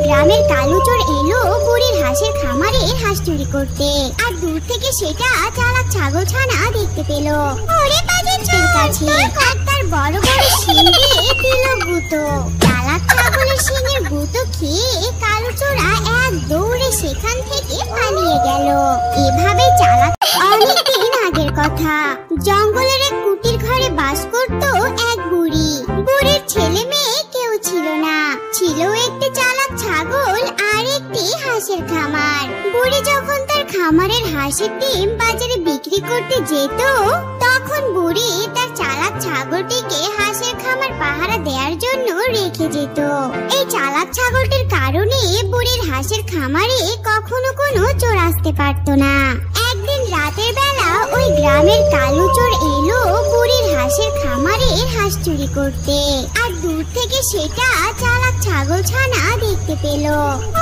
গ্রামের কালো চোর এলো বুড়ির হাঁসের খামারে হাঁস চুরি করতে। আর দূর থেকে সেটা চালাক ছাগল ছানা দেখতে পেল। ওরে বাজের কাছে আর তার বড় বড় শিং দিয়ে দিল গুঁতো। চালাক ছাগলের শিঙের গুঁতো খেয়ে কালো চোরা এক দৌড়ে সেখান থেকে পালিয়ে গেল। এভাবে চালাক অনেকদিন আগের কথা। জঙ্গলের এক কুটির ঘরে বাস করত এক বুড়ি। বুড়ির ছেলে মেয়ে কেউ ছিল না, ছিল একটি চালাক ছাগল আর একটি হাঁসের খামার। বুড়ি যখন তার খামারের হাঁসের ডিম বাজারে বিক্রি করতে যেত, তখন বুড়ি তার চালাক ছাগলটিকে হাঁসের খামার পাহারা দেওয়ার জন্য রেখে যেত। এই চালাক ছাগলটির কারণে বুড়ির হাঁসের খামারে কখনো কোনো চোর আসতে পারত না। একদিন রাতের বেলা ওই গ্রামের কালো চোর এলো বুড়ির হাঁসের খামারে হাঁস চুরি করতে। আর দূর থেকে সেটা চালাক ছাগল ছানা দেখতে পেল।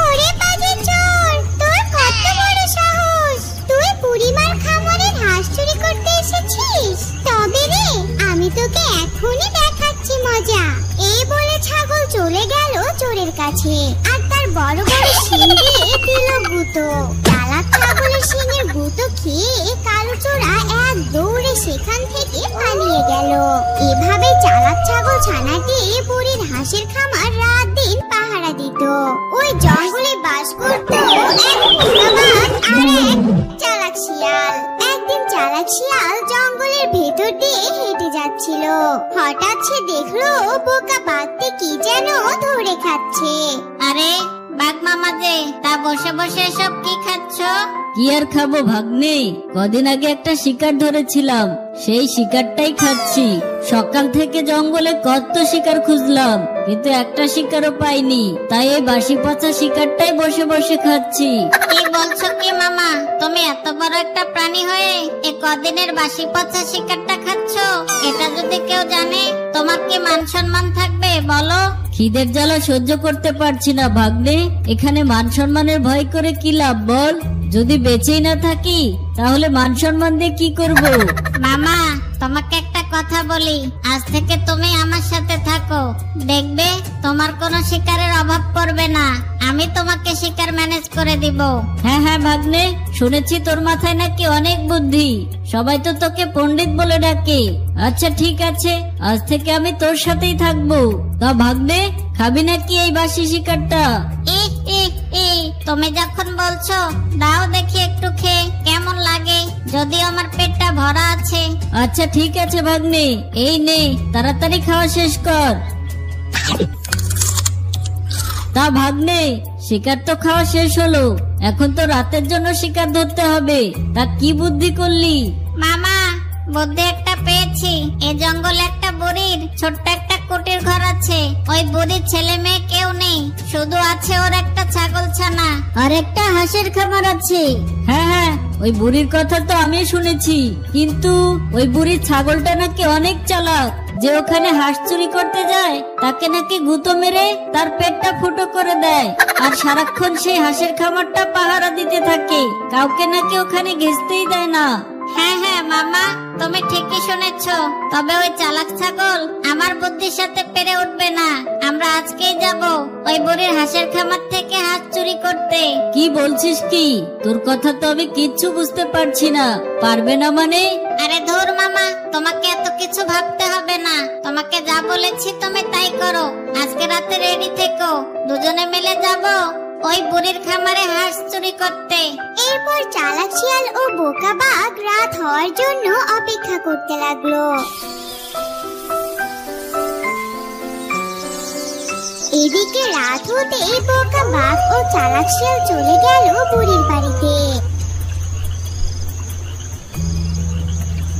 ওরে বাজে চোর, তোর কত বড় সাহস! তুই বুড়িমার খামারে হাঁস চুরি করতে এসেছিস? তবে রে, আমি তোকে এখনই দেখাচ্ছি মজা। এই বলে ছাগল চলে গেল চোরের কাছে আর তার বড় বড় শিং দিয়ে দিল গুঁতো। চালাক ছাগলের শিঙের গুঁতো খেয়ে কালো চোরা এক দৌড়ে সেখান থেকে পালিয়ে গেল। এভাবে চালাক ছাগল ছানাটি বুড়ির হাঁসের খামার রাত দিন পাহারা দিত। ওই জঙ্গলে বাস করত এক বোকা বাঘ আর এক চালাক শিয়াল। একদিন চালাক শিয়াল জঙ্গলের ভেতর দিয়ে হেঁটে যাচ্ছিল। হঠাৎ সে দেখলো বোকা বাঘটি কি যেন ধরে খাচ্ছে। আরে বাঘ মামা যে, তা বসে বসে সব কি খাচ্ছ? কি আর খাবো ভাগ্নে, কদিন আগে একটা শিকার ধরেছিলাম, সেই শিকারটাই খাচ্ছি। সকাল থেকে জঙ্গলে কত শিকার খুঁজলাম, কিন্তু একটা শিকারও পাইনি, তাই এই বাসি পচা শিকারটাই বসে বসে খাচ্ছি। কি বলছো কি মামা, তুমি এত বড় একটা প্রাণী হয়ে এ কদিনের বাসি পচা শিকারটা খাচ্ছ? এটা যদি কেউ জানে তোমার কি মান সম্মান থাকবে বলো? খিদের জ্বালা সহ্য করতে পারছি না ভাগ্নে, এখানে মান সম্মানের ভয় করে কি লাভ বল? যদি বেঁচেই না থাকি তাহলে মান সম্মান দিয়ে কি করব? মামা তোমাকে একটা কথা বলি, আজ থেকে তুমি আমার সাথে থাকো, দেখবে তোমার কোনো শিকারের অভাব পড়বে না। আমি তোমাকে শিকার ম্যানেজ করে দিব। হ্যাঁ হ্যাঁ ভাগ্নে, শুনেছি তোর মাথায় নাকি অনেক বুদ্ধি, সবাই তো তোকে পণ্ডিত বলে ডাকে। আচ্ছা ঠিক আছে, আজ থেকে আমি তোর সাথেই থাকবো। তা ভাগ্নে, খাবি নাকি এই বাসি শিকারটা? তুমি যখন বলছো দাও দেখি একটু খেয়ে কেমন লাগে, যদি আমার পেটটা ভরা আছে। আচ্ছা ঠিক আছে ভাগ্নে, এই নে, তাড়াতাড়ি খাওয়া শেষ কর। তা ভাগ্নে, শিকার তো খাওয়া শেষ হলো, এখন তো রাতের জন্য শিকার ধরতে হবে, তা কি বুদ্ধি করলি? মামা বুদ্ধি একটা পেয়েছি। এই জঙ্গলে একটা বুড়ির ছোট্ট একটা কুটির ঘর আছে। ওই বুড়ির ছেলে মেয়ে কেউ নেই, শুধু আছে ওর একটা ছাগল ছানা আর একটা হাঁসের খামার আছে। হ্যাঁ হ্যাঁ, ওই বুড়ির কথা তো আমি শুনেছি, কিন্তু ওই বুড়ির ছাগলটা নাকি অনেক চালাক, যে ওখানে হাঁস চুরি করতে যায় তাকে নাকি গুঁতো মেরে তার পেটটা ফুটো করে দেয়, আর সারাক্ষণ সেই হাঁসের খামারটা পাহারা দিতে থাকে, কাউকে নাকি ওখানে ঘেঁচতেই দেয় না। হ্যাঁ হ্যাঁ মামা, তুমি ঠিকই শুনেছো। তবে ওই চালাক ছাগল আমার বুদ্ধির সাথে পেরে উঠবে না। আমরা আজকেই যাব ওই বুড়ির হাঁসের খামার থেকে হাঁস চুরি করতে। কি বলছিস কি? তোর কথা তো আমি কিচ্ছু বুঝতে পারছি না। পারবে না মানে? আরে ধুর মামা, তোমাকে এত কিছু ভাবতে হবে না। তোমাকে যা বলেছি তুমি তাই করো। আজকে রাতে রেডি থেকো, দুজনে মিলে যাব ওই বুড়ির খামারে হাঁস চুরি করতে। এরপর চালাক শিয়াল ও বোকা বাঘ রাত হওয়ার জন্য অপেক্ষা করতে লাগলো। এদিকে রাত হতেই বোকা বাঘ ও চালাক শিয়াল চলে গেল বুড়ির বাড়িতে।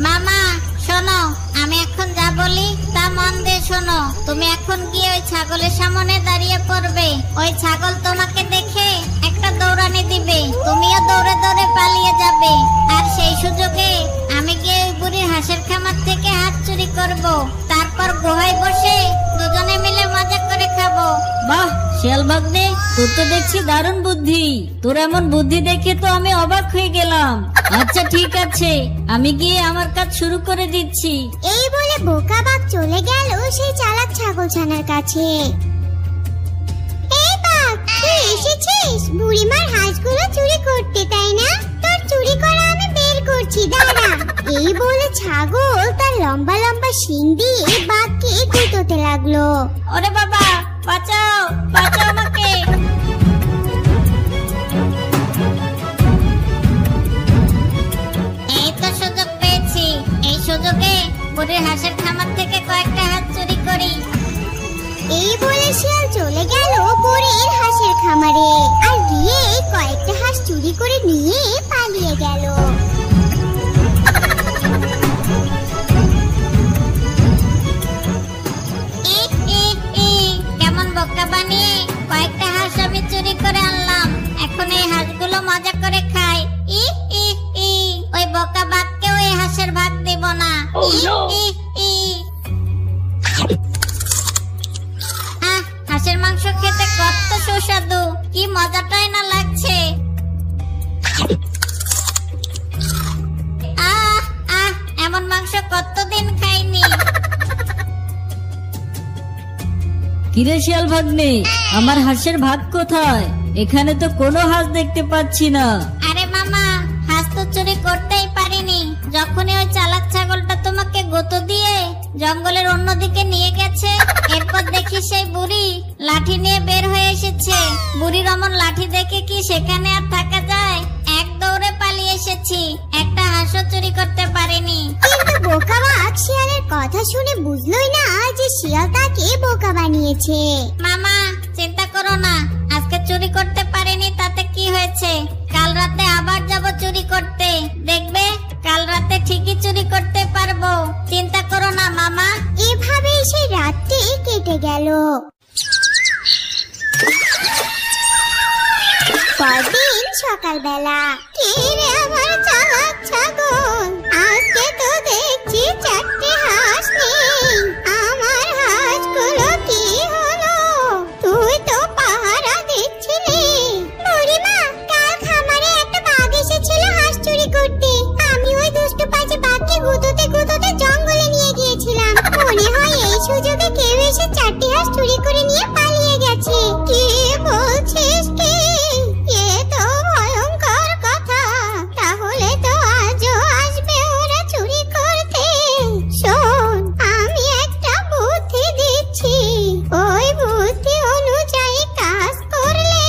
মামা শোনো, আমি এখন যা বলি তা মন দিয়ে শোনো। তুমি এখন গিয়ে ওই ছাগলের সামনে দাঁড়িয়ে পড়বে। ওই ছাগল তোমাকে দেখে একটা দৌড়ানি দিবে, তুমিও দৌড়ে দৌড়ে পালিয়ে যাবে। আর সেই সুযোগে আমি গিয়ে ওই বুড়ির হাঁসের খামার থেকে হাঁস চুরি করব। তারপর গুহায় বসে দুজনে মিলে মজা করে খাবো। বাহ শিয়াল ভাগ্নে, তোর তো দেখছি দারুণ বুদ্ধি। তোর এমন বুদ্ধি দেখে তো আমি অবাক হয়ে গেলাম। আচ্ছা ঠিক আছে, আমি গিয়ে আমার কাজ শুরু করে দিচ্ছি। এই বলে বোকা বাঘ চলে গেল সেই চালাক ছাগল ছানার কাছে। এই বাঘ, তুই এই বলে ছাগল তার লম্বা লম্বা শিং দিয়ে বাঘকে গুঁতোতে লাগলো। ওরে বাবা, বাঁচাও বাঁচাও আমাকে। এই তো সুযোগ পেয়েছি, এই সুযোগে বুড়ির হাঁসের খামার থেকে কয়েকটা হাঁস চুরি করি। এই বলে শিয়াল চলে গেল বুড়ির হাঁসের খামারে আর গিয়ে কয়েকটা হাঁস চুরি করে নিয়ে পালিয়ে গেল। কেমন বোকা বানিয়ে কয়েকটা হাঁস আমি চুরি করে আনলাম, এখন এই হাঁসগুলো মজা করে খাই। ওই বোকা বাঘকে ওই হাঁসের ভাগ দেব না। হাঁসের মাংস খেতে কত সুস্বাদু, কি মজাটাই না লাগছে। এমন মাংস কতদিন খাইনি। কিরে শিয়াল ভাগ্নে, আমার হাঁসের ভাগ কোথায়? এখানে তো কোনো হাঁস দেখতে পাচ্ছি না। আরে মামা, হাঁস তো চুরি করতেই পারিনি। যখনই ওই চালাক ছাগলটা তোমাকে গুঁতো দিয়ে জঙ্গলের অন্যদিকে নিয়ে গেছে, এরপর দেখি সেই বুড়ি লাঠি নিয়ে বের হয়ে এসেছে। বুড়ির অমন লাঠি দেখে কি সেখানে আর থাকা যায়? এক দৌড়ে পালিয়ে এসেছি, একটা হাঁসও চুরি করতে পারিনি। কিন্তু বোকা বাঘ শিয়ালের কথা শুনে বুঝলোই না যে শিয়াল তাকে বোকা বানিয়েছে। মামা চিন্তা করো না, আজকে চুরি করতে পারিনি তাতে কি হয়েছে? কাল রাতে আবার যাব চুরি করতে, দেখবে কাল রাতে ঠিকই চুরি করতে পারবো। চিন্তা করো না মামা। এভাবেই সেই রাতটি কেটে গেল। পরদিন সকালবেলা, কে রে আমার চালাক ছাগল, আজকে তো দেখছি চারটে হাঁস নেই। আমার হাঁসগুলো কি হলো? তুই তো পাহারা দিচ্ছিলি। বুড়িমা, কাল খামারে একটা বাঘ এসেছিল হাঁস চুরি করতে। আমি ওই দুষ্টু পাজি বাঘকে গুঁতোতে গুঁতোতে জঙ্গলে নিয়ে গিয়েছিলাম। মনে হয় এই সুযোগে কেউ এসে চারটে হাঁস চুরি করে নিয়ে পালিয়ে গেছে। কি বলছিস কি? এ তো ভয়ঙ্কর কথা। তাহলে তো আজও আসবে ওরা চুরি করতে। শোন, আমি একটা বুদ্ধি দিচ্ছি। ওই বুদ্ধি অনুযায়ী কাজ করলে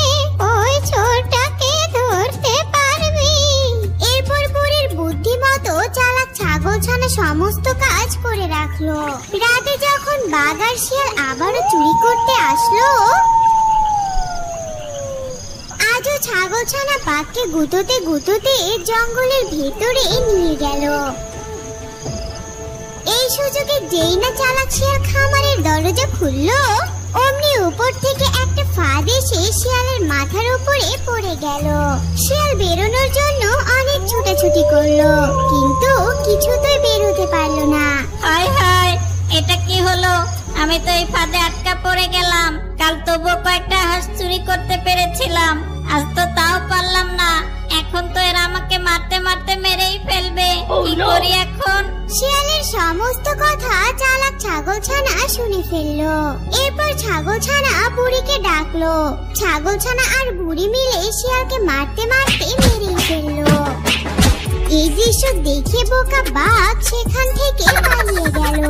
ওই চোরটাকে ধরতে পারবি। এরপর বুড়ির বুদ্ধি মতো চালাক ছাগলছানা সমস্ত কাজ করে রাখলো। রাতে যখন বাঘ আর শিয়াল আবারও চুরি করতে আসলো, আজও ছাগলছানা বাঘকে গুঁতোতে গুঁতোতে জঙ্গলের ভেতরে নিয়ে গেল। এই সুযোগে যেই না চালাক শিয়াল খামারের দরজা খুললো, অমনি উপর থেকে একটা ফাঁদ এসে শিয়ালের মাথার উপরে পড়ে গেল। শিয়াল বেরোনোর জন্য অনেক ছুটাছুটি করলো, কিন্তু কিছুতেই বের হতে পারলো না। হায় হায়, এটা কি হলো? আমি তো এই ফাঁদে আটকা পড়ে গেলাম। কাল তবু কয়েকটা হাঁস চুরি করতে পেরেছিলাম, আজ তো তাও পারলাম না। এখন তো এরা আমাকে মারতে মারতে মেরেই ফেলবে। কি করি এখন? শিয়ালের সমস্ত কথা চালাক ছাগলছানা শুনে ফেললো। এরপর ছাগলছানা বুড়িকে ডাকলো। ছাগলছানা আর বুড়ি মিলে শিয়ালকে মারতে মারতে মেরেই ফেললো। এই দৃশ্য দেখে বোকা বাঘ সেখান থেকে পালিয়ে গেল।